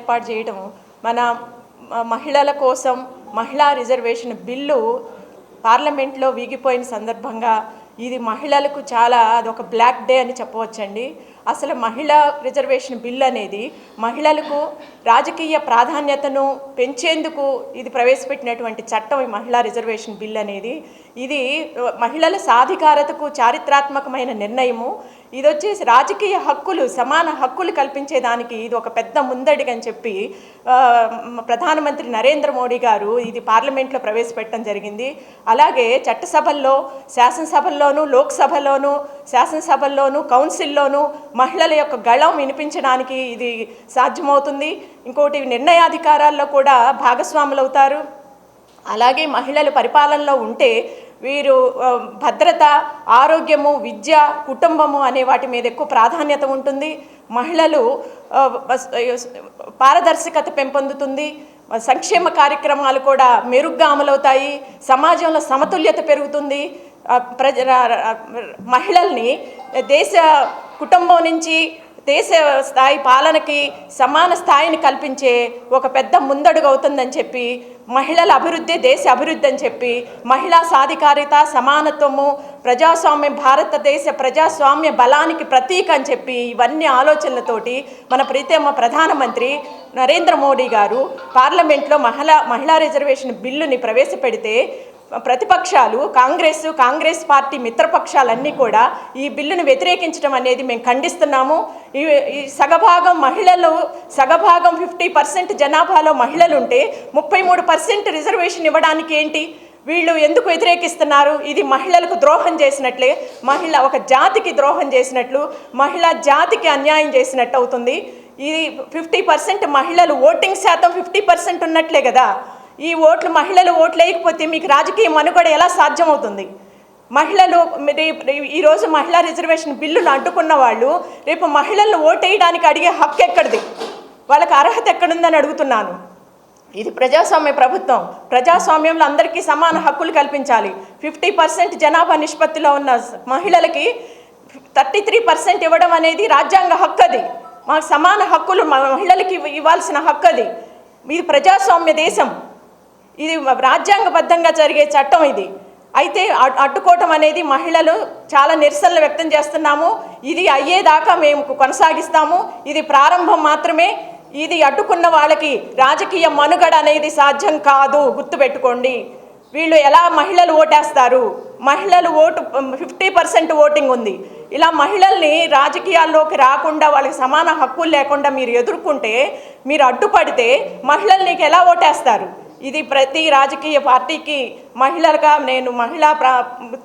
ఏర్పాటు చేయడం మన మహిళల కోసం మహిళా రిజర్వేషన్ బిల్లు పార్లమెంట్లో వీగిపోయిన సందర్భంగా ఇది మహిళలకు చాలా అదొక బ్లాక్ డే అని చెప్పవచ్చండి. అసలు మహిళా రిజర్వేషన్ బిల్ అనేది మహిళలకు రాజకీయ ప్రాధాన్యతను పెంచేందుకు ఇది ప్రవేశపెట్టినటువంటి చట్టం. ఈ మహిళా రిజర్వేషన్ బిల్ అనేది ఇది మహిళల సాధికారతకు చారిత్రాత్మకమైన నిర్ణయము. ఇది వచ్చేసి రాజకీయ హక్కులు, సమాన హక్కులు కల్పించేదానికి ఇది ఒక పెద్ద ముందడుగు అని చెప్పి ప్రధానమంత్రి నరేంద్ర మోడీ గారు ఇది పార్లమెంట్లో ప్రవేశపెట్టడం జరిగింది. అలాగే చట్టసభల్లో, శాసనసభల్లోనూ, లోక్సభలోనూ, శాసనసభల్లోనూ, కౌన్సిల్లోనూ మహిళల యొక్క గళం వినిపించడానికి ఇది సాధ్యమవుతుంది. ఇంకోటి, నిర్ణయాధికారాల్లో కూడా భాగస్వాములు అవుతారు. అలాగే మహిళలు పరిపాలనలో ఉంటే వీరు భద్రత, ఆరోగ్యము, విద్య, కుటుంబము అనే వాటి మీద ఎక్కువ ప్రాధాన్యత ఉంటుంది. మహిళలు పారదర్శకత పెంపొందుతుంది. సంక్షేమ కార్యక్రమాలు కూడా మెరుగ్గా అమలవుతాయి. సమాజంలో సమతుల్యత పెరుగుతుంది. మహిళల్ని దేశ కుటుంబం నుంచి దేశ స్థాయి పాలనకి సమాన స్థాయిని కల్పించే ఒక పెద్ద ముందడుగు అవుతుందని చెప్పి, మహిళల అభివృద్ధి దేశ అభివృద్ధి అని చెప్పి, మహిళా సాధికారిత, సమానత్వము, ప్రజాస్వామ్యం, భారతదేశ ప్రజాస్వామ్య బలానికి ప్రతీక అని చెప్పి ఇవన్నీ ఆలోచనలతోటి మన ప్రీతమ ప్రధానమంత్రి నరేంద్ర మోడీ గారు పార్లమెంట్లో మహిళా రిజర్వేషన్ బిల్లుని ప్రవేశపెడితే ప్రతిపక్షాలు, కాంగ్రెస్ పార్టీ మిత్రపక్షాలన్నీ కూడా ఈ బిల్లును వ్యతిరేకించడం అనేది మేము ఖండిస్తున్నాము. ఈ సగభాగం 50% జనాభాలో మహిళలు ఉంటే 33% రిజర్వేషన్ ఇవ్వడానికి ఏంటి? వీళ్ళు ఎందుకు వ్యతిరేకిస్తున్నారు? ఇది మహిళలకు ద్రోహం చేసినట్లే, ఒక జాతికి ద్రోహం చేసినట్లు, మహిళా జాతికి అన్యాయం చేసినట్టు అవుతుంది. ఇది 50% మహిళలు, ఓటింగ్ శాతం 50% ఉన్నట్లే కదా. ఈ మహిళలు ఓట్లు వేయకపోతే మీకు రాజకీయ మనుగడ ఎలా సాధ్యమవుతుంది? మహిళలు ఈరోజు మహిళా రిజర్వేషన్ బిల్లును అడ్డుకున్న వాళ్ళు రేపు మహిళలను ఓటేయడానికి అడిగే హక్కు ఎక్కడిది? వాళ్ళకి అర్హత ఎక్కడుందని అడుగుతున్నాను. ఇది ప్రజాస్వామ్య ప్రభుత్వం. ప్రజాస్వామ్యంలో అందరికీ సమాన హక్కులు కల్పించాలి. 50% జనాభా నిష్పత్తిలో ఉన్న మహిళలకి 33% ఇవ్వడం అనేది రాజ్యాంగ హక్కు. అది మాకు సమాన హక్కులు మహిళలకి ఇవ్వాల్సిన హక్కు. అది ఇది ప్రజాస్వామ్య దేశం. ఇది రాజ్యాంగబద్ధంగా జరిగే చట్టం. ఇది అయితే అడ్డుకోవటం అనేది మహిళలు చాలా నిరసనలు వ్యక్తం చేస్తున్నాము. ఇది అయ్యేదాకా మేము కొనసాగిస్తాము. ఇది ప్రారంభం మాత్రమే. ఇది అడ్డుకున్న వాళ్ళకి రాజకీయ మనుగడ అనేది సాధ్యం కాదు, గుర్తుపెట్టుకోండి. వీళ్ళు ఎలా మహిళలు ఓటేస్తారు? మహిళలు 50% ఓటింగ్ ఉంది. ఇలా మహిళల్ని రాజకీయాల్లోకి రాకుండా, వాళ్ళకి సమాన హక్కులు లేకుండా మీరు ఎదుర్కొంటే, మీరు అడ్డుపడితే మహిళలు నీకు ఎలా ఓటేస్తారు? ఇది ప్రతి రాజకీయ పార్టీకి మహిళలుగా నేను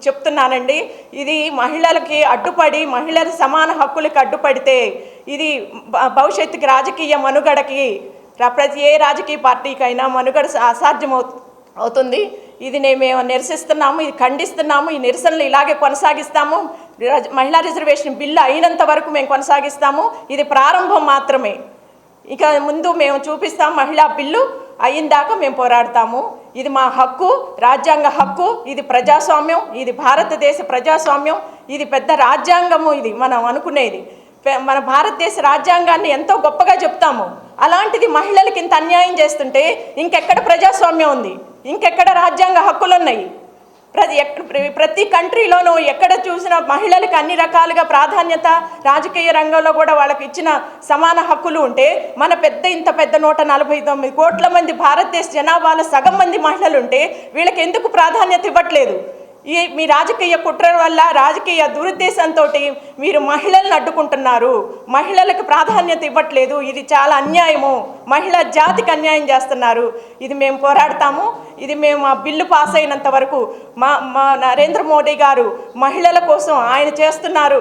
చెప్తున్నానండి. ఇది మహిళలకి అడ్డుపడి, మహిళల సమాన హక్కులకి అడ్డుపడితే ఇది భవిష్యత్తుకి రాజకీయ మనుగడకి ఏ రాజకీయ పార్టీకైనా మనుగడ అసాధ్యం అవుతుంది. ఇది మేము నిరసిస్తున్నాము, ఇది ఖండిస్తున్నాము. ఈ నిరసనలు ఇలాగే కొనసాగిస్తాము. మహిళా రిజర్వేషన్ బిల్లు అయినంత వరకు మేము కొనసాగిస్తాము. ఇది ప్రారంభం మాత్రమే. ఇక ముందు మేము చూపిస్తాం. మహిళా బిల్లు అయ్యిందాకా మేము పోరాడతాము. ఇది మా హక్కు, రాజ్యాంగ హక్కు. ఇది ప్రజాస్వామ్యం, ఇది భారతదేశ ప్రజాస్వామ్యం. ఇది పెద్ద రాజ్యాంగము. ఇది మనం అనుకునేది. మన భారతదేశ రాజ్యాంగాన్ని ఎంతో గొప్పగా చెప్తాము. అలాంటిది మహిళలకి ఇంత అన్యాయం చేస్తుంటే ఇంకెక్కడ ప్రజాస్వామ్యం ఉంది? ఇంకెక్కడ రాజ్యాంగ హక్కులు ఉన్నాయి? ప్రతి కంట్రీలోనూ ఎక్కడ చూసినా మహిళలకు అన్ని రకాలుగా ప్రాధాన్యత, రాజకీయ రంగంలో కూడా వాళ్ళకి ఇచ్చిన సమాన హక్కులు ఉంటే, మన ఇంత పెద్ద 149 కోట్ల మంది భారతదేశ జనాభాలో సగం మంది మహిళలు ఉంటే వీళ్ళకి ఎందుకు ప్రాధాన్యత ఇవ్వట్లేదు? మీ రాజకీయ కుట్ర వల్ల, రాజకీయ దురుద్దేశంతో మీరు మహిళలను అడ్డుకుంటున్నారు. మహిళలకు ప్రాధాన్యత ఇవ్వట్లేదు. ఇది చాలా అన్యాయము. మహిళా జాతికి అన్యాయం చేస్తున్నారు. ఇది మేము పోరాడతాము. ఇది మేము ఆ బిల్లు పాస్ అయినంత వరకు మా నరేంద్ర మోడీ గారు మహిళల కోసం ఆయన చేస్తున్నారు.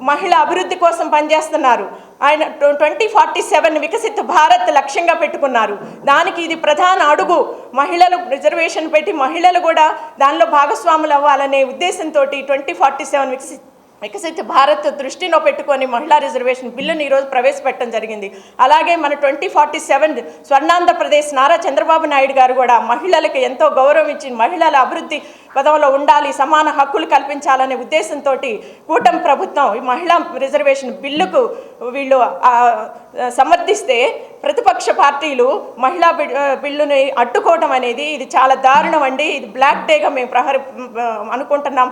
మహిళా అభివృద్ధి కోసం పనిచేస్తున్నారు. ఆయన 2047 వికసిత భారత్ లక్ష్యంగా పెట్టుకున్నారు. దానికి ఇది ప్రధాన అడుగు. మహిళలు రిజర్వేషన్ పెట్టి మహిళలు కూడా దానిలో భాగస్వాములు అవ్వాలనే ఉద్దేశంతో 2047 వికసిత భారత్ దృష్టిలో పెట్టుకొని మహిళా రిజర్వేషన్ బిల్లుని ఈరోజు ప్రవేశపెట్టడం జరిగింది. అలాగే మన 2047 స్వర్ణాంధ్రప్రదేశ్ నారా చంద్రబాబు నాయుడు గారు కూడా మహిళలకు ఎంతో గౌరవం ఇచ్చి మహిళల అభివృద్ధి పదవిలో ఉండాలి, సమాన హక్కులు కల్పించాలనే ఉద్దేశంతో కూటమి ప్రభుత్వం ఈ మహిళా రిజర్వేషన్ బిల్లుకు వీళ్ళు సమర్థిస్తే ప్రతిపక్ష పార్టీలు మహిళా బిల్లుని అడ్డుకోవడం అనేది ఇది చాలా దారుణం అండి. ఇది బ్లాక్ డేగా మేము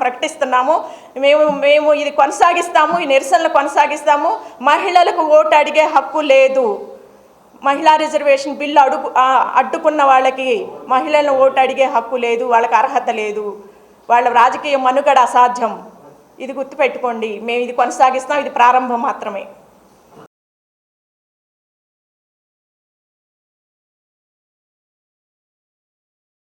ప్రకటిస్తున్నాము. మేము ఇది కొనసాగిస్తాము, ఈ నిరసనలు కొనసాగిస్తాము. మహిళలకు ఓటు అడిగే హక్కు లేదు. మహిళా రిజర్వేషన్ బిల్లు అడ్డుకున్న వాళ్ళకి మహిళలను ఓటు అడిగే హక్కు లేదు, వాళ్ళకి అర్హత లేదు, వాళ్ళ రాజకీయ మనుగడ అసాధ్యం. ఇది గుర్తుపెట్టుకోండి. మేము ఇది కొనసాగిస్తాం, ఇది ప్రారంభం మాత్రమే.